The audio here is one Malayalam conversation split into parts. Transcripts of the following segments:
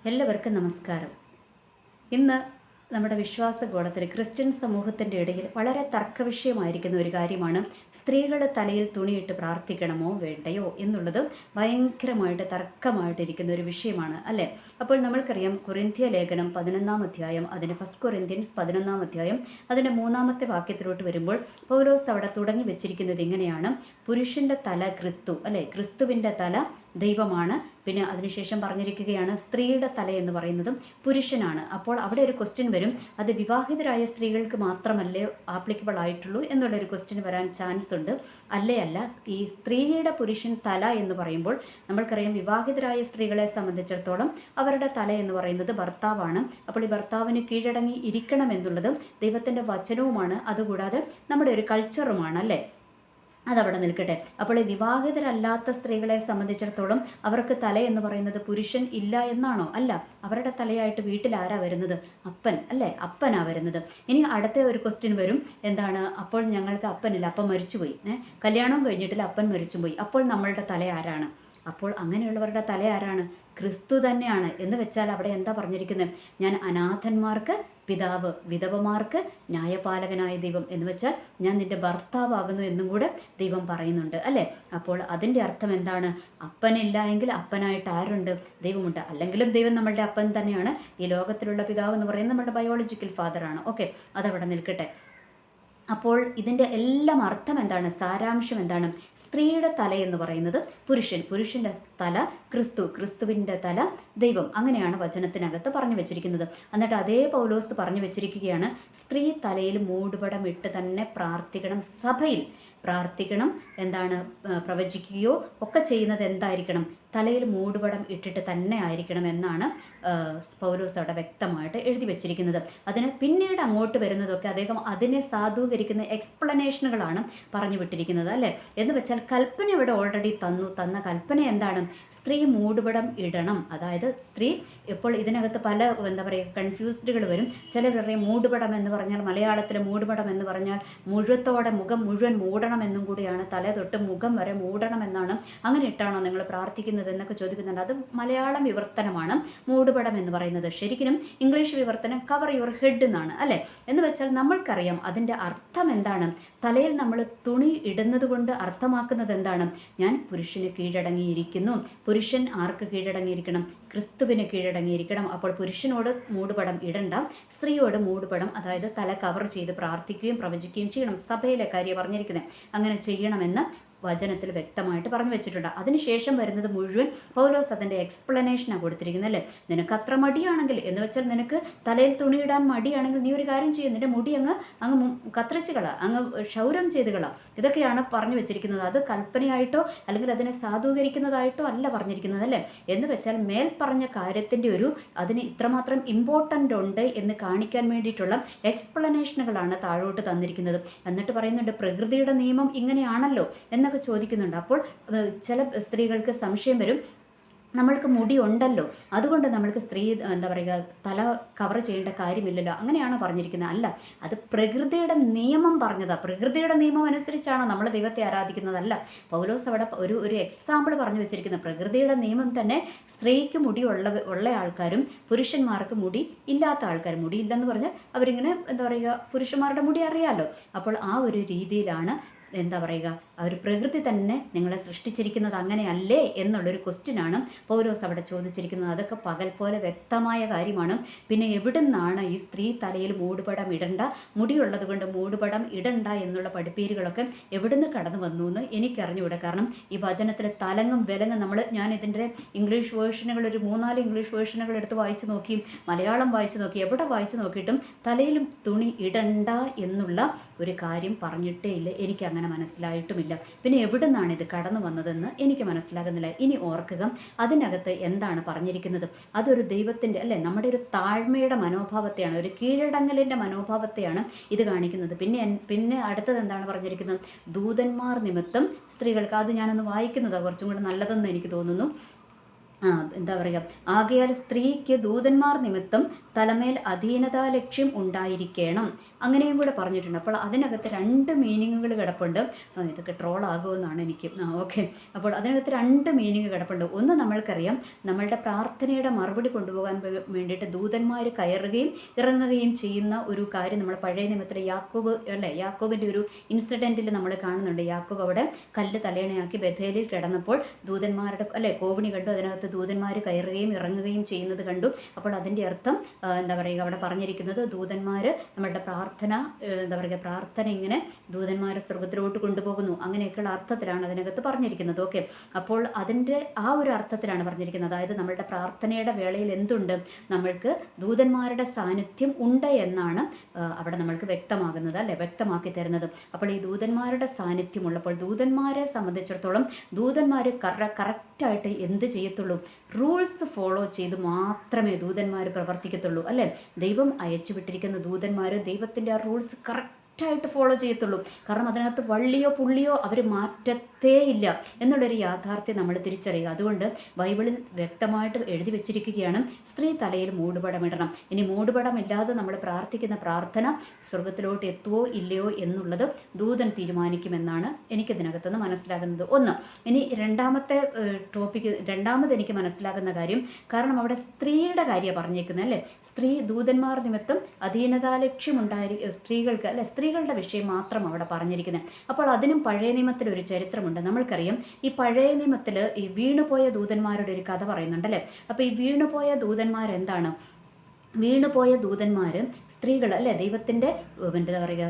എല്ലാവർക്കും നമസ്കാരം. ഇന്ന് നമ്മുടെ വിശ്വാസഗോളത്തിൽ ക്രിസ്ത്യൻ സമൂഹത്തിൻ്റെ ഇടയിൽ വളരെ തർക്കവിഷയമായിരിക്കുന്ന ഒരു കാര്യമാണ് സ്ത്രീകൾ തലയിൽ തുണിയിട്ട് പ്രാർത്ഥിക്കണമോ വേണ്ടയോ എന്നുള്ളത്. ഭയങ്കരമായിട്ട് തർക്കമായിട്ടിരിക്കുന്ന ഒരു വിഷയമാണ് അല്ലേ. അപ്പോൾ നമ്മൾക്കറിയാം, കൊരിന്ത്യ ലേഖനം 11-ാം അധ്യായം, അതിന് 1 കൊരിന്ത്യൻസ് 11-ാം അധ്യായം, അതിൻ്റെ 3-ാമത്തെ വാക്യത്തിലോട്ട് വരുമ്പോൾ പൗലോസ് അവിടെ തുടങ്ങി വെച്ചിരിക്കുന്നത് ഇങ്ങനെയാണ്: പുരുഷൻ്റെ തല ക്രിസ്തു അല്ലേ, ക്രിസ്തുവിൻ്റെ തല ദൈവമാണ്. പിന്നെ അതിനുശേഷം പറഞ്ഞിരിക്കുകയാണ് സ്ത്രീയുടെ തല എന്ന് പറയുന്നതും പുരുഷനാണ്. അപ്പോൾ അവിടെ ഒരു ക്വസ്റ്റ്യൻ വരും, അത് വിവാഹിതരായ സ്ത്രീകൾക്ക് മാത്രമല്ലേ ആപ്ലിക്കബിൾ ആയിട്ടുള്ളൂ എന്നുള്ളൊരു ക്വസ്റ്റ്യൻ വരാൻ ചാൻസ് ഉണ്ട്. അല്ല, ഈ സ്ത്രീയുടെ പുരുഷൻ തല എന്ന് പറയുമ്പോൾ നമ്മൾക്കറിയാം, വിവാഹിതരായ സ്ത്രീകളെ സംബന്ധിച്ചിടത്തോളം അവരുടെ തല എന്ന് പറയുന്നത് ഭർത്താവാണ്. അപ്പോൾ ഈ ഭർത്താവിന് കീഴടങ്ങി ഇരിക്കണം എന്നുള്ളത് ദൈവത്തിൻ്റെ വചനവുമാണ്, അതുകൂടാതെ നമ്മുടെ ഒരു കൾച്ചറുമാണ് അല്ലേ. അതവിടെ നിൽക്കട്ടെ. അപ്പോൾ ഈ വിവാഹിതരല്ലാത്ത സ്ത്രീകളെ സംബന്ധിച്ചിടത്തോളം അവർക്ക് തല എന്ന് പറയുന്നത് പുരുഷൻ ഇല്ല എന്നാണോ? അല്ല, അവരുടെ തലയായിട്ട് വീട്ടിൽ ആരാ വരുന്നത്? അപ്പൻ അല്ലേ, അപ്പനാ വരുന്നത്. ഇനി അടുത്ത ഒരു ക്വസ്റ്റ്യൻ വരും, എന്താണ്? അപ്പോൾ ഞങ്ങൾക്ക് അപ്പനില്ല, അപ്പൻ മരിച്ചുപോയി, കല്യാണവും കഴിഞ്ഞിട്ടില്ല, അപ്പൻ മരിച്ചുപോയി, അപ്പോൾ നമ്മളുടെ തല ആരാണ്? അപ്പോൾ അങ്ങനെയുള്ളവരുടെ തല ആരാണ്? ക്രിസ്തു തന്നെയാണ്. എന്ന് വെച്ചാൽ അവിടെ എന്താ പറഞ്ഞിരിക്കുന്നത്? ഞാൻ അനാഥന്മാർക്ക് പിതാവ്, വിധവമാർക്ക് ന്യായപാലകനായ ദൈവം, എന്ന് വെച്ചാൽ ഞാൻ നിന്റെ ഭർത്താവാകുന്നു എന്നും കൂടെ ദൈവം പറയുന്നുണ്ട് അല്ലേ. അപ്പോൾ അതിൻ്റെ അർത്ഥം എന്താണ്? അപ്പനില്ല എങ്കിൽ അപ്പനായിട്ട് ആരുണ്ട്? ദൈവമുണ്ട്. അല്ലെങ്കിലും ദൈവം നമ്മളുടെ അപ്പൻ തന്നെയാണ്. ഈ ലോകത്തിലുള്ള പിതാവ് എന്ന് പറയുന്നത് നമ്മുടെ ബയോളജിക്കൽ ഫാദറാണ്. ഓക്കെ, അതവിടെ നിൽക്കട്ടെ. അപ്പോൾ ഇതിൻ്റെ എല്ലാം അർത്ഥം എന്താണ്? സാരാംശം എന്താണ്? സ്ത്രീയുടെ തല എന്ന് പറയുന്നത് പുരുഷൻ, പുരുഷൻ്റെ തല ക്രിസ്തു, ക്രിസ്തുവിൻ്റെ തല ദൈവം. അങ്ങനെയാണ് വചനത്തിനകത്ത് പറഞ്ഞു വെച്ചിരിക്കുന്നത്. എന്നിട്ട് അതേ പൗലോസ് പറഞ്ഞു വെച്ചിരിക്കുകയാണ്, സ്ത്രീ തലയിൽ മൂടുപടം ഇട്ട് തന്നെ പ്രാർത്ഥിക്കണം, സഭയിൽ പ്രാർത്ഥിക്കണം. എന്താണ്? പ്രവചിക്കുകയോ ഒക്കെ ചെയ്യുന്നത് എന്തായിരിക്കണം? തലയിൽ മൂടുപടം ഇട്ടിട്ട് തന്നെ ആയിരിക്കണം എന്നാണ് പൗലോസ് അവിടെ വ്യക്തമായിട്ട് എഴുതി വെച്ചിരിക്കുന്നത്. അതിന് പിന്നീട് അങ്ങോട്ട് വരുന്നതൊക്കെ അദ്ദേഹം അതിനെ സാധൂകരിക്കുന്ന എക്സ്പ്ലനേഷനുകളാണ് പറഞ്ഞു വിട്ടിരിക്കുന്നത് അല്ലേ. എന്ന് വെച്ചാൽ കൽപ്പന ഇവിടെ ഓൾറെഡി തന്ന കൽപ്പന എന്താണ്? സ്ത്രീ മൂടുപടം ഇടണം. അതായത് സ്ത്രീ, ഇപ്പോൾ ഇതിനകത്ത് പല എന്താ പറയുക കൺഫ്യൂസ്ഡുകൾ വരും. ചിലർ പറയും മൂടുപടം എന്ന് പറഞ്ഞാൽ, മലയാളത്തിലെ മൂടുപടം എന്ന് പറഞ്ഞാൽ മുഴുവത്തോടെ മുഖം മുഴുവൻ മൂടണം എന്നും കൂടിയാണ്, തല തൊട്ട് മുഖം വരെ മൂടണം എന്നാണ്. അങ്ങനെ ഇട്ടാണോ നിങ്ങൾ പ്രാർത്ഥിക്കുന്നത് എന്നൊക്കെ ചോദിക്കുന്നുണ്ട്. അത് മലയാളം വിവർത്തനമാണ് മൂടുപടം എന്ന് പറയുന്നത്. ശരിക്കും ഇംഗ്ലീഷ് വിവർത്തനം കവർ യുവർ ഹെഡ് എന്നാണ് അല്ലേ. എന്ന് വെച്ചാൽ നമ്മൾക്കറിയാം അതിൻ്റെ അർത്ഥം എന്താണ്. തലയിൽ നമ്മൾ തുണി ഇടുന്നത് കൊണ്ട് അർത്ഥമാക്കുന്നത് എന്താണ്? ഞാൻ പുരുഷന് കീഴടങ്ങിയിരിക്കുന്നു. പുരുഷൻ ആർക്ക് കീഴടങ്ങിയിരിക്കണം? ക്രിസ്തുവിന് കീഴടങ്ങിയിരിക്കണം. അപ്പോൾ പുരുഷനോട് മൂടുപടം ഇടണ്ട, സ്ത്രീയോട് മൂടുപടം, അതായത് തല കവർ ചെയ്ത് പ്രാർത്ഥിക്കുകയും പ്രവചിക്കുകയും ചെയ്യണം. സഭയിലെ കാര്യം പറഞ്ഞിരിക്കുന്നത് അങ്ങനെ ചെയ്യണമെന്ന് വചനത്തിൽ വ്യക്തമായിട്ട് പറഞ്ഞു വെച്ചിട്ടുണ്ട്. അതിനുശേഷം വരുന്നത് മുഴുവൻ പൗലോസ് അതിൻ്റെ എക്സ്പ്ലനേഷനാണ് കൊടുത്തിരിക്കുന്നത് അല്ലേ. നിനക്ക് അത്ര മടിയാണെങ്കിൽ, എന്ന് വെച്ചാൽ നിനക്ക് തലയിൽ തുണിയിടാൻ മടിയാണെങ്കിൽ നീ ഒരു കാര്യം ചെയ്യും, നിൻ്റെ മുടി അങ്ങ് കത്തിരിച്ച് കള, അങ്ങ് ക്ഷൗരം ചെയ്ത് കള. ഇതൊക്കെയാണ് പറഞ്ഞു വെച്ചിരിക്കുന്നത്. അത് കൽപ്പനയായിട്ടോ അല്ലെങ്കിൽ അതിനെ സാധൂകരിക്കുന്നതായിട്ടോ അല്ല പറഞ്ഞിരിക്കുന്നത് അല്ലേ. എന്ന് വെച്ചാൽ മേൽ പറഞ്ഞ കാര്യത്തിൻ്റെ അതിന് ഇത്രമാത്രം ഇമ്പോർട്ടൻ്റ് ഉണ്ട് എന്ന് കാണിക്കാൻ വേണ്ടിയിട്ടുള്ള എക്സ്പ്ലനേഷനുകളാണ് താഴോട്ട് തന്നിരിക്കുന്നത്. എന്നിട്ട് പറയുന്നുണ്ട് പ്രകൃതിയുടെ നിയമം ഇങ്ങനെയാണല്ലോ എന്നൊക്കെ ചോദിക്കുന്നുണ്ട്. അപ്പോൾ ചില സ്ത്രീകൾക്ക് സംശയം വരും, നമ്മൾക്ക് മുടി ഉണ്ടല്ലോ, അതുകൊണ്ട് നമ്മൾക്ക് സ്ത്രീ എന്താ പറയുക തല കവർ ചെയ്യേണ്ട കാര്യമില്ലല്ലോ, അങ്ങനെയാണോ പറഞ്ഞിരിക്കുന്നത്? അല്ല, അത് പ്രകൃതിയുടെ നിയമം പറഞ്ഞതാണ്. പ്രകൃതിയുടെ നിയമം അനുസരിച്ചാണോ നമ്മൾ ദൈവത്തെ ആരാധിക്കുന്നതല്ല. പൗലോസ് അവിടെ ഒരു എക്സാമ്പിൾ പറഞ്ഞു വെച്ചിരിക്കുന്നത്. പ്രകൃതിയുടെ നിയമം തന്നെ സ്ത്രീക്ക് മുടി ഉള്ള ആൾക്കാരും പുരുഷന്മാർക്ക് മുടി ഇല്ലാത്ത ആൾക്കാരും, മുടി ഇല്ലെന്ന് പറഞ്ഞാൽ അവരിങ്ങനെ എന്താ പറയുക പുരുഷന്മാരുടെ മുടി അറിയാമല്ലോ. അപ്പോൾ ആ ഒരു രീതിയിലാണ് എന്താ പറയുക, ആ ഒരു പ്രകൃതി തന്നെ നിങ്ങളെ സൃഷ്ടിച്ചിരിക്കുന്നത് അങ്ങനെയല്ലേ എന്നുള്ളൊരു ക്വസ്റ്റ്യനാണ് പൗലോസ് അവിടെ ചോദിച്ചിരിക്കുന്നത്. അതൊക്കെ പകൽ പോലെ വ്യക്തമായ കാര്യമാണ്. പിന്നെ എവിടുന്നാണ് ഈ സ്ത്രീ തലയിൽ മൂടുപടം ഇടണ്ട, മുടിയുള്ളത് കൊണ്ട് മൂടുപടം ഇടണ്ട എന്നുള്ള പഠിപ്പീരുകളൊക്കെ എവിടുന്ന് കടന്നു വന്നു എന്ന് എനിക്കറിഞ്ഞുകൂടെ. കാരണം ഈ വചനത്തിലെ തലങ്ങും വിലങ്ങും ഞാൻ ഇതിൻ്റെ ഇംഗ്ലീഷ് വേർഷനുകൾ ഒരു 3-4 ഇംഗ്ലീഷ് വേർഷനുകൾ എടുത്ത് വായിച്ചു നോക്കി, മലയാളം വായിച്ചു നോക്കി, എവിടെ വായിച്ചു നോക്കിയിട്ടും തലയിലും തുണി ഇടണ്ട എന്നുള്ള ഒരു കാര്യം പറഞ്ഞിട്ടേ ഇല്ല. എനിക്കങ്ങനെ മനസ്സിലായിട്ടുമില്ല. പിന്നെ എവിടെ നിന്നാണ് ഇത് കടന്നു വന്നതെന്ന് എനിക്ക് മനസ്സിലാകുന്നില്ല. ഇനി ഓർക്കുക, അതിനകത്ത് എന്താണ് പറഞ്ഞിരിക്കുന്നത്? അതൊരു ദൈവത്തിൻ്റെ അല്ലേ, നമ്മുടെ ഒരു താഴ്മയുടെ മനോഭാവത്തെയാണ്, ഒരു കീഴടങ്ങലിൻ്റെ മനോഭാവത്തെയാണ് ഇത് കാണിക്കുന്നത്. പിന്നെ അടുത്തത് എന്താണ് പറഞ്ഞിരിക്കുന്നത്? ദൂതന്മാർ നിമിത്തം സ്ത്രീകൾക്ക്, അത് ഞാനൊന്ന് വായിക്കുന്നതാണ് കുറച്ചും കൂടെ നല്ലതെന്ന് എനിക്ക് തോന്നുന്നു. എന്താ പറയുക, ആകയാൽ സ്ത്രീക്ക് ദൂതന്മാർ നിമിത്തം തലമേൽ അധീനതാ ലക്ഷ്യം ഉണ്ടായിരിക്കണം, അങ്ങനെയും കൂടെ പറഞ്ഞിട്ടുണ്ട്. അപ്പോൾ അതിനകത്ത് രണ്ട് മീനിങ്ങുകൾ കിടപ്പുണ്ട്. ഇതൊക്കെ ട്രോൾ ആകുമെന്നാണ് എനിക്ക്. ഓക്കെ. അപ്പോൾ അതിനകത്ത് രണ്ട് മീനിങ് കിടപ്പുണ്ട്. ഒന്ന്, നമ്മൾക്കറിയാം നമ്മളുടെ പ്രാർത്ഥനയുടെ മറുപടി കൊണ്ടുപോകാൻ വേണ്ടിയിട്ട് ദൂതന്മാർ കയറുകയും ഇറങ്ങുകയും ചെയ്യുന്ന ഒരു കാര്യം നമ്മൾ പഴയ നിയമത്തിലെ യാക്കോബ് അല്ലേ, യാക്കോബിൻ്റെ ഒരു ഇൻസിഡൻറ്റിൽ നമ്മൾ കാണുന്നുണ്ട്. യാക്കോബ് അവിടെ കല്ല് തലയണയാക്കി ബഥേലിൽ കിടന്നപ്പോൾ ദൂതന്മാരുടെ അല്ലേ കോവിണി കണ്ടു, അതിനകത്ത് ദൂതന്മാർ കയറുകയും ഇറങ്ങുകയും ചെയ്യുന്നത് കണ്ടു. അപ്പോൾ അതിൻ്റെ അർത്ഥം എന്താ പറയുക, അവിടെ പറഞ്ഞിരിക്കുന്നത് ദൂതന്മാർ നമ്മളുടെ പ്രാർത്ഥന എന്താ പറയുക, പ്രാർത്ഥന ഇങ്ങനെ ദൂതന്മാരെ സ്വർഗത്തിലോട്ട് കൊണ്ടുപോകുന്നു, അങ്ങനെയൊക്കെയുള്ള അർത്ഥത്തിലാണ് അതിനകത്ത് പറഞ്ഞിരിക്കുന്നത്. ഓക്കെ. അപ്പോൾ അതിൻ്റെ ആ ഒരു അർത്ഥത്തിലാണ് പറഞ്ഞിരിക്കുന്നത്. അതായത് നമ്മളുടെ പ്രാർത്ഥനയുടെ വേളയിൽ എന്തുണ്ട്, നമ്മൾക്ക് ദൂതന്മാരുടെ സാന്നിധ്യം ഉണ്ട് എന്നാണ് അവിടെ നമ്മൾക്ക് വ്യക്തമാകുന്നത് അല്ലേ, വ്യക്തമാക്കി തരുന്നത്. അപ്പോൾ ഈ ദൂതന്മാരുടെ സാന്നിധ്യമുള്ളപ്പോൾ ദൂതന്മാരെ സംബന്ധിച്ചിടത്തോളം ദൂതന്മാർ കറക്റ്റായിട്ട് എന്ത് ചെയ്യത്തുള്ളൂ, റൂൾസ് ഫോളോ ചെയ്ത് മാത്രമേ ദൂതന്മാർ പ്രവർത്തിക്കത്തുള്ളൂ അല്ലേ. ദൈവം അയച്ചു വിട്ടിരിക്കുന്ന ദൂതന്മാർ ദൈവത്തിൻ്റെ ആ റൂൾസ് കറക്റ്റായിട്ട് ഫോളോ ചെയ്യത്തുള്ളൂ. കാരണം അതിനകത്ത് വള്ളിയോ പുള്ളിയോ അവർ മാറ്റത്തേയില്ല എന്നുള്ളൊരു യാഥാർത്ഥ്യം നമ്മൾ തിരിച്ചറിയുക. അതുകൊണ്ട് ബൈബിളിൽ വ്യക്തമായിട്ട് എഴുതി വെച്ചിരിക്കുകയാണ്, സ്ത്രീ തലയിൽ മൂടുപടമിടണം. ഇനി മൂടുപടമില്ലാതെ നമ്മൾ പ്രാർത്ഥിക്കുന്ന പ്രാർത്ഥന സ്വർഗത്തിലോട്ട് എത്തുവോ ഇല്ലയോ എന്നുള്ളത് ദൂതൻ തീരുമാനിക്കുമെന്നാണ് എനിക്കിതിനകത്തുനിന്ന് മനസ്സിലാകുന്നത്. ഒന്ന്. ഇനി രണ്ടാമത്തെ ടോപ്പിക്ക്, രണ്ടാമത് എനിക്ക് മനസ്സിലാകുന്ന കാര്യം, കാരണം അവിടെ സ്ത്രീയുടെ കാര്യമാണ് പറഞ്ഞേക്കുന്നത് അല്ലേ. സ്ത്രീ ദൂതന്മാർ നിമിത്തം അധീനതാലക്ഷ്യമുണ്ടായി സ്ത്രീകൾക്ക് അല്ലെ, സ്ത്രീകളുടെ വിഷയം മാത്രം അവിടെ പറഞ്ഞിരിക്കുന്നത്. അപ്പോൾ അതിനും പഴയ നിയമത്തിലൊരു ചരിത്രമുണ്ട്. നമ്മൾക്കറിയാം ഈ പഴയ നിയമത്തിൽ ഈ വീണുപോയ ദൂതന്മാരുടെ ഒരു കഥ പറയുന്നുണ്ടല്ലേ. അപ്പോൾ ഈ വീണുപോയ ദൂതന്മാരെന്താണ്, വീണുപോയ ദൂതന്മാർ സ്ത്രീകൾ അല്ലേ, ദൈവത്തിൻ്റെ എന്താ പറയുക,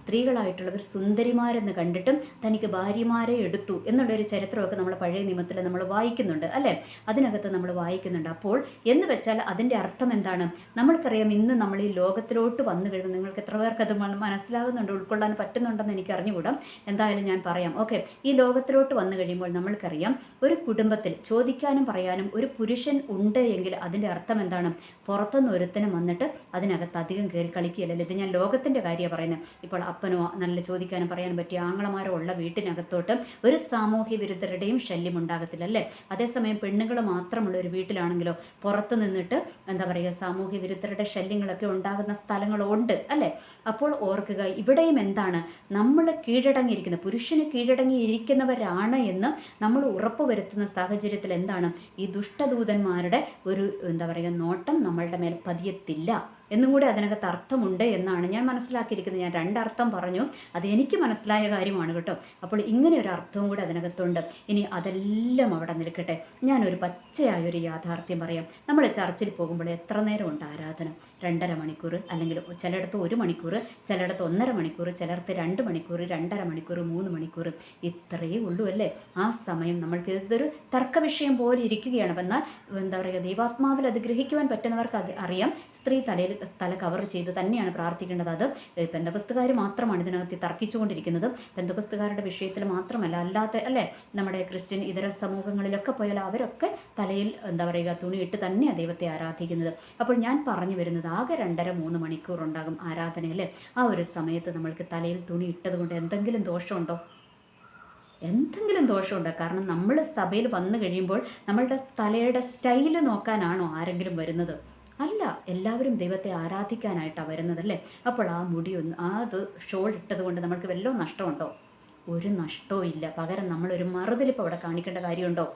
സ്ത്രീകളായിട്ടുള്ളവർ സുന്ദരിമാരെന്ന് കണ്ടിട്ടും തനിക്ക് ഭാര്യമാരെ എടുത്തു എന്നുള്ളൊരു ചരിത്രമൊക്കെ നമ്മൾ പഴയ നിയമത്തിൽ നമ്മൾ വായിക്കുന്നുണ്ട് അല്ലേ, അതിനകത്ത് നമ്മൾ വായിക്കുന്നുണ്ട്. അപ്പോൾ എന്ന് വെച്ചാൽ അതിൻ്റെ അർത്ഥം എന്താണ്, നമ്മൾക്കറിയാം ഇന്ന് നമ്മൾ ഈ ലോകത്തിലോട്ട് വന്നു കഴിയുമ്പോൾ, നിങ്ങൾക്ക് എത്ര പേർക്ക് അത് മനസ്സിലാകുന്നുണ്ട്, ഉൾക്കൊള്ളാൻ പറ്റുന്നുണ്ടെന്ന് എനിക്ക് അറിഞ്ഞുകൂടാ, എന്തായാലും ഞാൻ പറയാം. ഓക്കെ. ഈ ലോകത്തിലോട്ട് വന്നു കഴിയുമ്പോൾ നമ്മൾക്കറിയാം ഒരു കുടുംബത്തിൽ ചോദിക്കാനും പറയാനും ഒരു പുരുഷൻ ഉണ്ട് എങ്കിൽ അതിൻ്റെ അർത്ഥം എന്താണ്, പുറത്തുനിന്ന് ഒരുത്തനും വന്നിട്ട് അതിനകത്ത് അധികം കയറി കളിക്കുകയല്ലേ. ഇത് ഞാൻ ലോകത്തിൻ്റെ കാര്യമാണ് പറയുന്നത്. ഇപ്പോൾ അപ്പനോ നല്ല ചോദിക്കാനും പറയാനും പറ്റിയ ആങ്ങളമാരോ ഉള്ള വീട്ടിനകത്തോട്ട് ഒരു സാമൂഹ്യ വിരുദ്ധരുടെയും ശല്യം ഉണ്ടാകത്തില്ല അല്ലേ. അതേസമയം പെണ്ണുങ്ങൾ മാത്രമുള്ള ഒരു വീട്ടിലാണെങ്കിലോ പുറത്ത് നിന്നിട്ട് എന്താ പറയുക, സാമൂഹ്യ വിരുദ്ധരുടെ ശല്യങ്ങളൊക്കെ ഉണ്ടാകുന്ന സ്ഥലങ്ങളുണ്ട് അല്ലേ. അപ്പോൾ ഓർക്കുക, ഇവിടെയും എന്താണ്, നമ്മൾ കീഴടങ്ങിയിരിക്കുന്ന, പുരുഷന് കീഴടങ്ങിയിരിക്കുന്നവരാണ് എന്ന് നമ്മൾ ഉറപ്പുവരുത്തുന്ന സാഹചര്യത്തിൽ എന്താണ്, ഈ ദുഷ്ടദൂതന്മാരുടെ ഒരു എന്താ പറയുക നോട്ടം നമ്മളുടെ മേൽ പതിയത്തില്ല എന്നും കൂടി അതിനകത്ത് അർത്ഥമുണ്ട് എന്നാണ് ഞാൻ മനസ്സിലാക്കിയിരിക്കുന്നത്. ഞാൻ രണ്ടർത്ഥം പറഞ്ഞു, അത് എനിക്ക് മനസ്സിലായ കാര്യമാണ് കേട്ടോ. അപ്പോൾ ഇങ്ങനെ ഒരു അർത്ഥവും കൂടി അതിനകത്തുണ്ട്. ഇനി അതെല്ലാം അവിടെ നിൽക്കട്ടെ, ഞാനൊരു പച്ചയായൊരു യാഥാർത്ഥ്യം പറയാം. നമ്മൾ ചർച്ചിൽ പോകുമ്പോൾ എത്ര നേരമുണ്ട് ആരാധന? 2.5 മണിക്കൂർ, അല്ലെങ്കിൽ ചിലയിടത്ത് 1 മണിക്കൂർ, ചിലയിടത്ത് 1.5 മണിക്കൂർ, ചിലയിടത്ത് 2 മണിക്കൂർ, 2.5 മണിക്കൂർ, 3 മണിക്കൂർ, ഇത്രയേ ഉള്ളൂ അല്ലേ. ആ സമയം നമ്മൾക്ക് ഇതൊരു തർക്ക വിഷയം പോലെ ഇരിക്കുകയാണ്. എന്നാൽ എന്താ പറയുക, ദൈവാത്മാവിൽ അത് ഗ്രഹിക്കുവാൻ പറ്റുന്നവർക്ക് അത് അറിയാം. സ്ത്രീ തല കവർ ചെയ്ത് തന്നെയാണ് പ്രാർത്ഥിക്കേണ്ടത്. അത് പെന്തക്കോസ്തുകാർ മാത്രമാണ് ഇതിനകത്ത് തർക്കിച്ചുകൊണ്ടിരിക്കുന്നത്. പെന്തക്കോസ്തുകാരുടെ വിഷയത്തിൽ മാത്രമല്ല, അല്ലാത്ത അല്ലേ നമ്മുടെ ക്രിസ്ത്യൻ ഇതര സമൂഹങ്ങളിലൊക്കെ പോയാൽ അവരൊക്കെ തലയിൽ എന്താ പറയുക തുണിയിട്ട് തന്നെയാണ് ദൈവത്തെ ആരാധിക്കുന്നത്. അപ്പോൾ ഞാൻ പറഞ്ഞു വരുന്നത്, ആകെ 2.5-3 മണിക്കൂർ ഉണ്ടാകും ആരാധനയല്ലേ. ആ ഒരു സമയത്ത് നമ്മൾക്ക് തലയിൽ തുണി ഇട്ടത് കൊണ്ട് എന്തെങ്കിലും ദോഷമുണ്ടോ? എന്തെങ്കിലും ദോഷമുണ്ടോ? കാരണം നമ്മൾ സഭയിൽ വന്നു കഴിയുമ്പോൾ നമ്മളുടെ തലയുടെ സ്റ്റൈല് നോക്കാനാണോ ആരെങ്കിലും വരുന്നത്? അല്ല, എല്ലാവരും ദൈവത്തെ ആരാധിക്കാനായിട്ടാണ് വരുന്നതല്ലേ. അപ്പോൾ ആ മുടിയൊന്ന് അത് ഷോൾ ഇട്ടത് കൊണ്ട് നമ്മൾക്ക് വല്ലതും നഷ്ടമുണ്ടോ? ഒരു നഷ്ടവും ഇല്ല. പകരം നമ്മളൊരു മറുതലിപ്പ് അവിടെ കാണിക്കേണ്ട കാര്യമുണ്ടോ?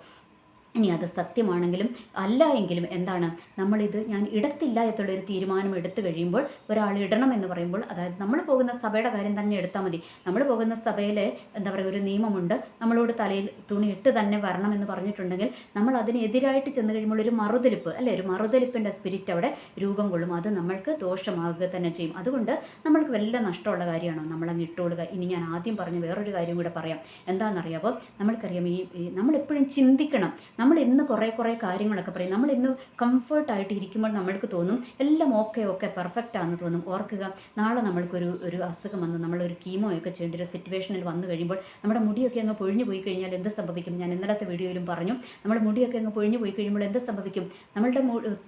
ഇനി അത് സത്യമാണെങ്കിലും അല്ല എങ്കിലും എന്താണ്, നമ്മളിത് ഞാൻ ഇടത്തില്ല എന്നുള്ളൊരു തീരുമാനം എടുത്തു കഴിയുമ്പോൾ, ഒരാൾ ഇടണം എന്ന് പറയുമ്പോൾ, അതായത് നമ്മൾ പോകുന്ന സഭയുടെ കാര്യം തന്നെ എടുത്താൽ മതി. നമ്മൾ പോകുന്ന സഭയിലെ എന്താ പറയുക ഒരു നിയമമുണ്ട്, നമ്മളോട് തലയിൽ തുണി ഇട്ട് തന്നെ വരണമെന്ന് പറഞ്ഞിട്ടുണ്ടെങ്കിൽ നമ്മൾ അതിനെതിരായിട്ട് ചെന്ന് കഴിയുമ്പോൾ ഒരു മറുതലിപ്പ് അല്ലേ, ഒരു മറുതലിപ്പിൻ്റെ സ്പിരിറ്റ് അവിടെ രൂപം കൊള്ളും. അത് നമ്മൾക്ക് ദോഷമാകുക തന്നെ ചെയ്യും. അതുകൊണ്ട് നമ്മൾക്ക് വല്ല നഷ്ടമുള്ള കാര്യമാണോ നമ്മളങ്ങ് ഇട്ടുകൊള്ളുക. ഇനി ഞാൻ ആദ്യം പറഞ്ഞ വേറൊരു കാര്യം കൂടെ പറയാം. എന്താണെന്നറിയാമോ, നമ്മൾക്കറിയാം ഈ നമ്മളെപ്പോഴും ചിന്തിക്കണം. നമ്മൾ ഇന്ന് കുറേ കാര്യങ്ങളൊക്കെ പറയും. നമ്മൾ ഇന്ന് കംഫർട്ടായിട്ട് ഇരിക്കുമ്പോൾ നമ്മൾക്ക് തോന്നും എല്ലാം ഓക്കെ പെർഫെക്റ്റ് ആണെന്ന് തോന്നും. ഓർക്കുക, നാളെ നമ്മൾക്കൊരു അസുഖം വന്ന് നമ്മളൊരു കീമോയൊക്കെ ചെയ്യേണ്ട ഒരു സിറ്റുവേഷനിൽ വന്നു കഴിയുമ്പോൾ നമ്മുടെ മുടിയൊക്കെ അങ്ങ് പൊഴിഞ്ഞു പോയി കഴിഞ്ഞാൽ എന്ത് സംഭവിക്കും? ഞാൻ ഇന്നലത്തെ വീഡിയോയിലും പറഞ്ഞു, നമ്മുടെ മുടിയൊക്കെ അങ്ങ് പൊഴിഞ്ഞു പോയി കഴിയുമ്പോൾ എന്ത് സംഭവിക്കും? നമ്മളുടെ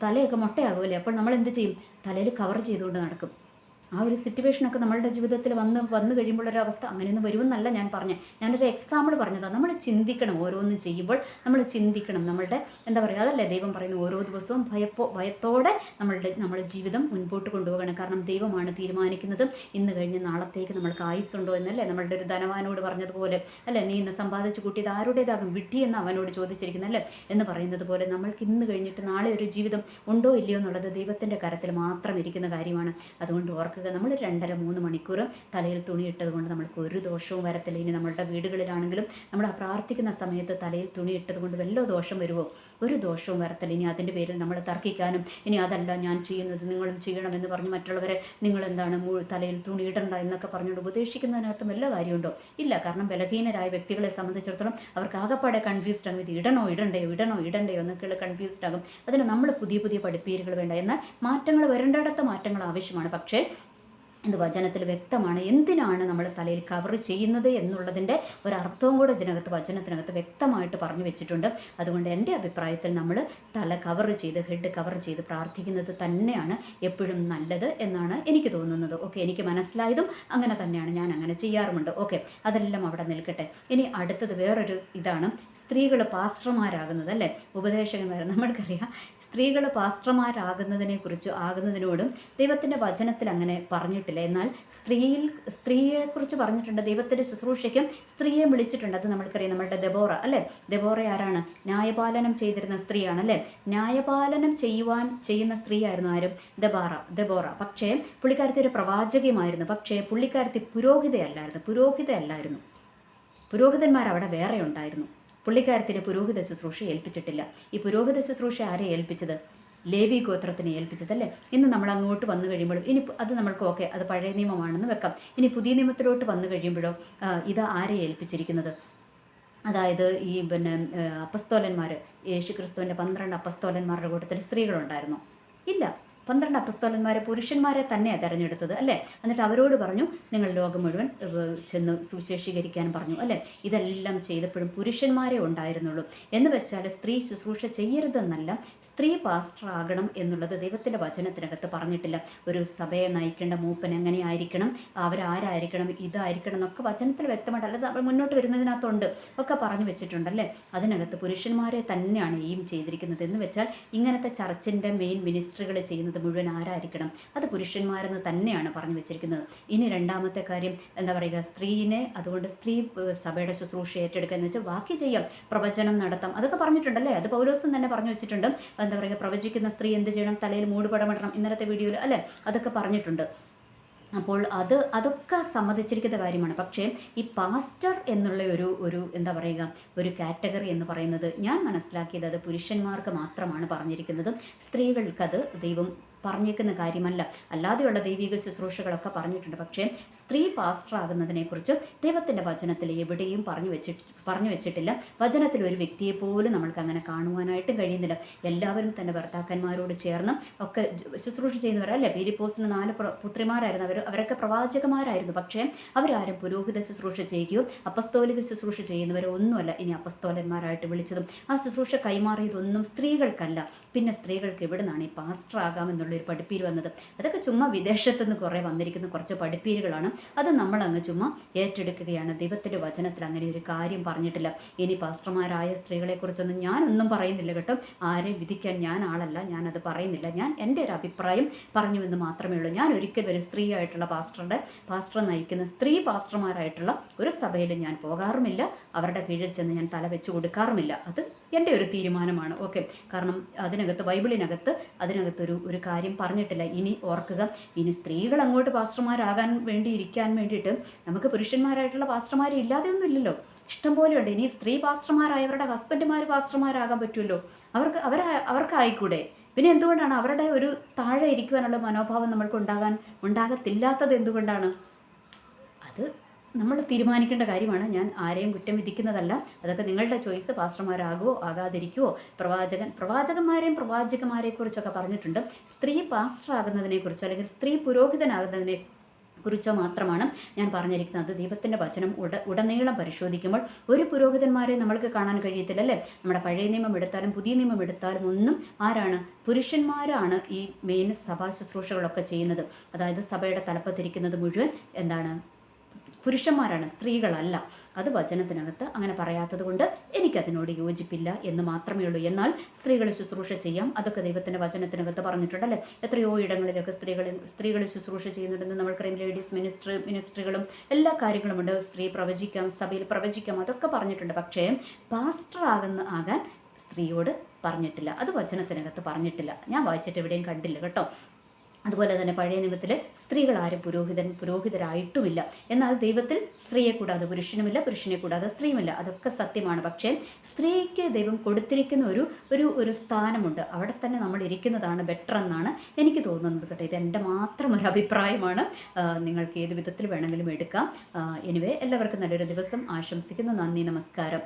തലയൊക്കെ മുട്ടയാകുമല്ലേ. അപ്പോൾ നമ്മൾ എന്ത് ചെയ്യും? തലയിൽ കവർ ചെയ്തുകൊണ്ട് നടക്കും. ആ ഒരു സിറ്റുവേഷനൊക്കെ നമ്മളുടെ ജീവിതത്തിൽ വന്നു കഴിയുമ്പോഴൊരവസ്ഥ അങ്ങനെയൊന്നും വരുമെന്നല്ല ഞാൻ പറഞ്ഞത്. ഞാനൊരു എക്സാമ്പിൾ പറഞ്ഞതാണ്. നമ്മൾ ചിന്തിക്കണം, ഓരോന്നും ചെയ്യുമ്പോൾ നമ്മൾ ചിന്തിക്കണം. നമ്മളുടെ എന്താ പറയുക, അതല്ലേ ദൈവം പറയുന്നത്, ഓരോ ദിവസവും ഭയത്തോടെ നമ്മുടെ ജീവിതം മുൻപോട്ട് കൊണ്ടുപോകണം. കാരണം ദൈവമാണ് തീരുമാനിക്കുന്നത് ഇന്ന് കഴിഞ്ഞ് നാളത്തേക്ക് നമ്മൾക്ക് ആയുസ്സുണ്ടോ എന്നല്ലേ. നമ്മളുടെ ഒരു ധനവാനോട് പറഞ്ഞതുപോലെ അല്ലേ, നീ ഇന്ന് സമ്പാദിച്ച് കൂട്ടിയത് ആരുടേതാകും, വിഡ്ഢി എന്ന് അവനോട് ചോദിച്ചിരിക്കുന്നല്ലേ എന്ന് പറയുന്നത് പോലെ, നമ്മൾക്ക് ഇന്ന് കഴിഞ്ഞിട്ട് നാളെ ഒരു ജീവിതം ഉണ്ടോ ഇല്ലയോ എന്നുള്ളത് ദൈവത്തിൻ്റെ കരത്തിൽ മാത്രം ഇരിക്കുന്ന കാര്യമാണ്. അതുകൊണ്ട് ഓർക്കുക, നമ്മൾ 2.5-3 മണിക്കൂർ തലയിൽ തുണിയിട്ടത് കൊണ്ട് നമ്മൾക്ക് ഒരു ദോഷവും വരത്തില്ല. ഇനി നമ്മളുടെ വീടുകളിലാണെങ്കിലും നമ്മൾ ആ പ്രാർത്ഥിക്കുന്ന സമയത്ത് തലയിൽ തുണിയിട്ടത് കൊണ്ട് വല്ല ദോഷം വരുമോ? ഒരു ദോഷവും വരത്തില്ല. ഇനി അതിൻ്റെ പേരിൽ നമ്മൾ തർക്കിക്കാനും, ഇനി അതല്ല ഞാൻ ചെയ്യുന്നത് നിങ്ങളും ചെയ്യണമെന്ന് പറഞ്ഞ് മറ്റുള്ളവരെ നിങ്ങളെന്താണ് തലയിൽ തുണിയിടണ്ട എന്നൊക്കെ പറഞ്ഞുകൊണ്ട് ഉപദേശിക്കുന്നതിനകത്ത് വല്ല കാര്യമുണ്ടോ? ഇല്ല. കാരണം ബലഹീനരായ വ്യക്തികളെ സംബന്ധിച്ചിടത്തോളം അവർക്ക് ആകെപ്പാടെ കൺഫ്യൂസ്ഡ് ആകും. ഇത് ഇടണോ ഇടണ്ടയോ എന്നൊക്കെയുള്ള കൺഫ്യൂസ്ഡ് ആകും. അതിന് നമ്മൾ പുതിയ പഠിപ്പീരുകൾ വേണ്ട. എന്നാൽ മാറ്റങ്ങൾ വരേണ്ടിടത്ത് മാറ്റങ്ങൾ ആവശ്യമാണ്. പക്ഷേ ഇത് വചനത്തിൽ വ്യക്തമാണ്. എന്തിനാണ് നമ്മൾ തലയിൽ കവർ ചെയ്യുന്നത് എന്നുള്ളതിൻ്റെ ഒരർത്ഥവും കൂടെ ഇതിനകത്ത് വചനത്തിനകത്ത് വ്യക്തമായിട്ട് പറഞ്ഞു വെച്ചിട്ടുണ്ട്. അതുകൊണ്ട് എൻ്റെ അഭിപ്രായത്തിൽ നമ്മൾ തല കവർ ചെയ്ത്, ഹെഡ് കവർ ചെയ്ത് പ്രാർത്ഥിക്കുന്നത് തന്നെയാണ് എപ്പോഴും നല്ലത് എന്നാണ് എനിക്ക് തോന്നുന്നത്. ഓക്കെ, എനിക്ക് മനസ്സിലായതും അങ്ങനെ തന്നെയാണ്, ഞാൻ അങ്ങനെ ചെയ്യാറുമുണ്ട്. ഓക്കെ, അതെല്ലാം അവിടെ നിൽക്കട്ടെ. ഇനി അടുത്തത് വേറൊരു ഇതാണ്, സ്ത്രീകൾ പാസ്റ്റർമാരാകുന്നത് അല്ലേ, ഉപദേശകന്മാർ. നമ്മൾക്കറിയാം സ്ത്രീകൾ ആകുന്നതിനോടും ദൈവത്തിൻ്റെ വചനത്തിൽ അങ്ങനെ പറഞ്ഞിട്ടില്ല. എന്നാൽ സ്ത്രീയെക്കുറിച്ച് പറഞ്ഞിട്ടുണ്ട്. ദൈവത്തിൻ്റെ ശുശ്രൂഷയ്ക്കും സ്ത്രീയെ വിളിച്ചിട്ടുണ്ട്. അത് നമ്മൾക്കറിയാം. നമ്മളുടെ ദെബോറ അല്ലേ, ദെബോറ ആരാണ്? ന്യായപാലനം ചെയ്തിരുന്ന സ്ത്രീയാണ് അല്ലേ. ന്യായപാലനം ചെയ്യുന്ന സ്ത്രീയായിരുന്നു ആരും? ദെബോറ. പക്ഷേ പുള്ളിക്കാരത്തി ഒരു പ്രവാചകമായിരുന്നു. പക്ഷേ പുള്ളിക്കാരത്തി പുരോഹിതയല്ലായിരുന്നു. പുരോഹിതന്മാർ അവിടെ വേറെ ഉണ്ടായിരുന്നു. പുള്ളിക്കാരത്തിന് പുരോഹിത ശുശ്രൂഷ ഏൽപ്പിച്ചിട്ടില്ല. ഈ പുരോഹിത ശുശ്രൂഷ ആരെ ഏൽപ്പിച്ചത്? ലേവി ഗോത്രത്തിനെ ഏൽപ്പിച്ചതല്ലേ. ഇന്ന് നമ്മൾ അങ്ങോട്ട് വന്നു കഴിയുമ്പോഴും ഇനി അത് നമ്മൾക്ക് ഓക്കെ, അത് പഴയ നിയമമാണെന്ന് വെക്കാം. ഇനി പുതിയ നിയമത്തിലോട്ട് വന്നു കഴിയുമ്പോഴോ ഇത് ആരെ ഏൽപ്പിച്ചിരിക്കുന്നത്? അതായത് ഈ അപ്പസ്തോലന്മാർ, യേശുക്രിസ്തുവിൻ്റെ 12 അപ്പസ്തോലന്മാരുടെ കൂട്ടത്തിൽ സ്ത്രീകളുണ്ടായിരുന്നോ? ഇല്ല. 12 അപ്പസ്തോലന്മാരെ പുരുഷന്മാരെ തന്നെയാണ് തിരഞ്ഞെടുത്തത് അല്ലേ. എന്നിട്ട് അവരോട് പറഞ്ഞു നിങ്ങൾ ലോകം മുഴുവൻ ചെന്ന് സുവിശേഷീകരിക്കാൻ പറഞ്ഞു അല്ലേ. ഇതെല്ലാം ചെയ്തപ്പോഴും പുരുഷന്മാരെ ഉണ്ടായിരുന്നുള്ളൂ. എന്ന് വെച്ചാൽ സ്ത്രീ ശുശ്രൂഷ ചെയ്യരുതെന്നല്ല, സ്ത്രീ പാസ്റ്റർ ആകണം എന്നുള്ളത് ദൈവത്തിൻ്റെ വചനത്തിനകത്ത് പറഞ്ഞിട്ടില്ല. ഒരു സഭയെ നയിക്കേണ്ട മൂപ്പൻ എങ്ങനെയായിരിക്കണം, അവരാരായിരിക്കണം, ഇതായിരിക്കണം എന്നൊക്കെ വചനത്തിൽ വ്യക്തമായിട്ട്, അല്ലാതെ അവർ മുന്നോട്ട് വരുന്നതിനകത്തുണ്ട് ഒക്കെ പറഞ്ഞു വെച്ചിട്ടുണ്ടല്ലേ. അതിനകത്ത് പുരുഷന്മാരെ തന്നെയാണ് ഈ ചെയ്തിരിക്കുന്നത്. എന്ന് വെച്ചാൽ ഇങ്ങനത്തെ ചർച്ചിൻ്റെ മെയിൻ മിനിസ്ട്രികൾ ചെയ്യുന്നത് മുഴുവൻ ആരായിരിക്കണം? അത് പുരുഷന്മാരെന്ന് തന്നെയാണ് പറഞ്ഞു വെച്ചിരിക്കുന്നത്. ഇനി രണ്ടാമത്തെ കാര്യം എന്താ പറയുക, സ്ത്രീനെ, അതുകൊണ്ട് സ്ത്രീ സഭയുടെ ശുശ്രൂഷ ഏറ്റെടുക്കുക എന്ന് വെച്ചാൽ ബാക്കി ചെയ്യാം, പ്രവചനം നടത്താം, അതൊക്കെ പറഞ്ഞിട്ടുണ്ടല്ലേ. അത് പൗലോസും തന്നെ പറഞ്ഞു വെച്ചിട്ടുണ്ട്. എന്താ പറയുക, പ്രവചിക്കുന്ന സ്ത്രീ എന്ത് ചെയ്യണം? തലയിൽ മൂടുപടമിടണം, ഇന്നലത്തെ വീഡിയോയിൽ അല്ലേ അതൊക്കെ പറഞ്ഞിട്ടുണ്ട്. അപ്പോൾ അതൊക്കെ സമ്മതിച്ചിരിക്കുന്ന കാര്യമാണ്. പക്ഷേ ഈ പാസ്റ്റർ എന്നുള്ള ഒരു എന്താ പറയുക, ഒരു കാറ്റഗറി എന്ന് പറയുന്നത് ഞാൻ മനസ്സിലാക്കിയത് അത് പുരുഷന്മാർക്ക് മാത്രമാണ് പറഞ്ഞിരിക്കുന്നത്. സ്ത്രീകൾക്കത് ദൈവം പറഞ്ഞേക്കുന്ന കാര്യമല്ല. അല്ലാതെയുള്ള ദൈവിക ശുശ്രൂഷകളൊക്കെ പറഞ്ഞിട്ടുണ്ട്. പക്ഷേ സ്ത്രീ പാസ്റ്റർ ആകുന്നതിനെക്കുറിച്ച് ദൈവത്തിൻ്റെ വചനത്തിൽ എവിടെയും പറഞ്ഞു വെച്ചിട്ടില്ല. വചനത്തിൽ ഒരു വ്യക്തിയെ പോലും നമ്മൾക്ക് അങ്ങനെ കാണുവാനായിട്ട് കഴിയുന്നില്ല. എല്ലാവരും തന്നെ ഭർത്താക്കന്മാരോട് ചേർന്ന് ഒക്കെ ശുശ്രൂഷ ചെയ്യുന്നവരല്ലേ. ഫിലിപ്പോസിന് 4 പുത്രിമാരായിരുന്നു. അവരൊക്കെ പ്രവാചകന്മാരായിരുന്നു. പക്ഷേ അവരാരും പുരോഹിത ശുശ്രൂഷ ചെയ്യുകയോ അപ്പസ്തോലിക ശുശ്രൂഷ ചെയ്യുന്നവരോ ഒന്നുമല്ല ഇനി അപ്പസ്തോലന്മാരായിട്ട് വിളിച്ചതും. ആ ശുശ്രൂഷ കൈമാറിയതൊന്നും സ്ത്രീകൾക്കല്ല. പിന്നെ സ്ത്രീകൾക്ക് എവിടെ നിന്നാണ് ഈ പാസ്റ്റർ ആകാമെന്നുള്ളൊരു പഠിപ്പീര് വന്നത്? അതൊക്കെ ചുമ്മാ വിദേശത്തു നിന്ന് കുറേ വന്നിരിക്കുന്ന കുറച്ച് പഠിപ്പീരുകളാണ്. അത് നമ്മളങ്ങ് ചുമ്മാ ഏറ്റെടുക്കുകയാണ്. ദൈവത്തിൻ്റെ വചനത്തിൽ അങ്ങനെ ഒരു കാര്യം പറഞ്ഞിട്ടില്ല. ഇനി പാസ്റ്റർമാരായ സ്ത്രീകളെക്കുറിച്ചൊന്നും ഞാനൊന്നും പറയുന്നില്ല കേട്ടോ. ആരെയും വിധിക്കാൻ ഞാൻ ആളല്ല, ഞാനത് പറയുന്നില്ല. ഞാൻ എൻ്റെ ഒരു അഭിപ്രായം പറഞ്ഞുവെന്ന് മാത്രമേ ഉള്ളൂ. ഞാൻ ഒരിക്കലും ഒരു സ്ത്രീ ആയിട്ടുള്ള പാസ്റ്റർ നയിക്കുന്ന സ്ത്രീ പാസ്റ്റർമാരായിട്ടുള്ള ഒരു സഭയിൽ ഞാൻ പോകാറുമില്ല. അവരുടെ കീഴിൽ ചെന്ന് ഞാൻ തല വെച്ച് കൊടുക്കാറുമില്ല. അത് എൻ്റെ ഒരു തീരുമാനമാണ്. ഓക്കെ, കാരണം ബൈബിളിനകത്ത് ഒരു കാര്യം പറഞ്ഞിട്ടില്ല. ഇനി ഓർക്കുക, ഇനി സ്ത്രീകൾ അങ്ങോട്ട് പാസ്റ്റർമാരാകാൻ ഇരിക്കാൻ വേണ്ടിയിട്ട് നമുക്ക് പുരുഷന്മാരായിട്ടുള്ള പാസ്റ്റർമാരെ ഇല്ലാതെയൊന്നും ഇല്ലല്ലോ, ഇഷ്ടംപോലെയുണ്ട്. ഇനി സ്ത്രീ പാസ്റ്റർമാരായവരുടെ ഹസ്ബൻഡുമാർ പാസ്റ്റർമാരാകാൻ പറ്റുമല്ലോ. അവർക്കായിക്കൂടെ? പിന്നെ എന്തുകൊണ്ടാണ് അവരുടെ ഒരു താഴെ ഇരിക്കുവാനുള്ള മനോഭാവം നമ്മൾക്ക് ഉണ്ടാകത്തില്ലാത്തത്? എന്തുകൊണ്ടാണ്? അത് നമ്മൾ തീരുമാനിക്കേണ്ട കാര്യമാണ്. ഞാൻ ആരെയും കുറ്റം വിധിക്കുന്നതല്ല. അതൊക്കെ നിങ്ങളുടെ ചോയ്സ്. പാസ്റ്റർമാരാകുമോ ആകാതിരിക്കുമോ? പ്രവാചകന്മാരെയും പ്രവാചകന്മാരെക്കുറിച്ചൊക്കെ പറഞ്ഞിട്ടുണ്ട്. സ്ത്രീ പാസ്റ്റർ ആകുന്നതിനെക്കുറിച്ചോ അല്ലെങ്കിൽ സ്ത്രീ പുരോഹിതനാകുന്നതിനെ കുറിച്ചോ മാത്രമാണ് ഞാൻ പറഞ്ഞിരിക്കുന്നത്. ദൈവത്തിൻ്റെ വചനം ഉടനീളം പരിശോധിക്കുമ്പോൾ ഒരു പുരോഹിതന്മാരെ നമ്മൾക്ക് കാണാൻ കഴിയത്തില്ല അല്ലേ. നമ്മുടെ പഴയ നിയമം എടുത്താലും പുതിയ നിയമം എടുത്താലും ഒന്നും ആരാണ്? പുരുഷന്മാരാണ് ഈ മെയിൻ സഭാ ശുശ്രൂഷകളൊക്കെ ചെയ്യുന്നത്. അതായത് സഭയുടെ തലപ്പത്തിരിക്കുന്നത് മുഴുവൻ എന്താണ്? പുരുഷന്മാരാണ്, സ്ത്രീകളല്ല. അത് വചനത്തിനകത്ത് അങ്ങനെ പറയാത്തത് കൊണ്ട് എനിക്കതിനോട് യോജിപ്പില്ല എന്ന് മാത്രമേ ഉള്ളൂ. എന്നാൽ സ്ത്രീകൾ ശുശ്രൂഷ ചെയ്യാം, അതൊക്കെ ദൈവത്തിൻ്റെ വചനത്തിനകത്ത് പറഞ്ഞിട്ടുണ്ടല്ലേ. എത്രയോ ഇടങ്ങളിലൊക്കെ സ്ത്രീകൾ ശുശ്രൂഷ ചെയ്യുന്നുണ്ടെന്ന് നമ്മൾക്കറിയാം. ലേഡീസ് മിനിസ്ട്രികളും എല്ലാ കാര്യങ്ങളുമുണ്ട്. സ്ത്രീ പ്രവചിക്കാം, സഭയിൽ പ്രവചിക്കാം, അതൊക്കെ പറഞ്ഞിട്ടുണ്ട്. പക്ഷേ പാസ്റ്റർ ആകാൻ സ്ത്രീയോട് പറഞ്ഞിട്ടില്ല. അത് വചനത്തിനകത്ത് പറഞ്ഞിട്ടില്ല. ഞാൻ വായിച്ചിട്ട് എവിടെയും കണ്ടില്ല കേട്ടോ. അതുപോലെ തന്നെ പഴയ നിയമത്തിൽ സ്ത്രീകൾ ആരും പുരോഹിതരായിട്ടുമില്ല. എന്നാൽ ദൈവത്തിൽ സ്ത്രീയെ കൂടാതെ പുരുഷനുമില്ല, പുരുഷനെ കൂടാതെ സ്ത്രീയുമില്ല. അതൊക്കെ സത്യമാണ്. പക്ഷേ സ്ത്രീക്ക് ദൈവം കൊടുത്തിരിക്കുന്ന ഒരു സ്ഥാനമുണ്ട്. അവിടെ തന്നെ നമ്മൾ ഇരിക്കുന്നതാണ് ബെറ്റർ എന്നാണ് എനിക്ക് തോന്നുന്നത് കേട്ടോ. ഇത് എൻ്റെ മാത്രം ഒരു അഭിപ്രായമാണ്. നിങ്ങൾക്ക് ഏത് വിധത്തിൽ വേണമെങ്കിലും എടുക്കാം. എനിവേ, എല്ലാവർക്കും നല്ലൊരു ദിവസം ആശംസിക്കുന്നു. നന്ദി, നമസ്കാരം.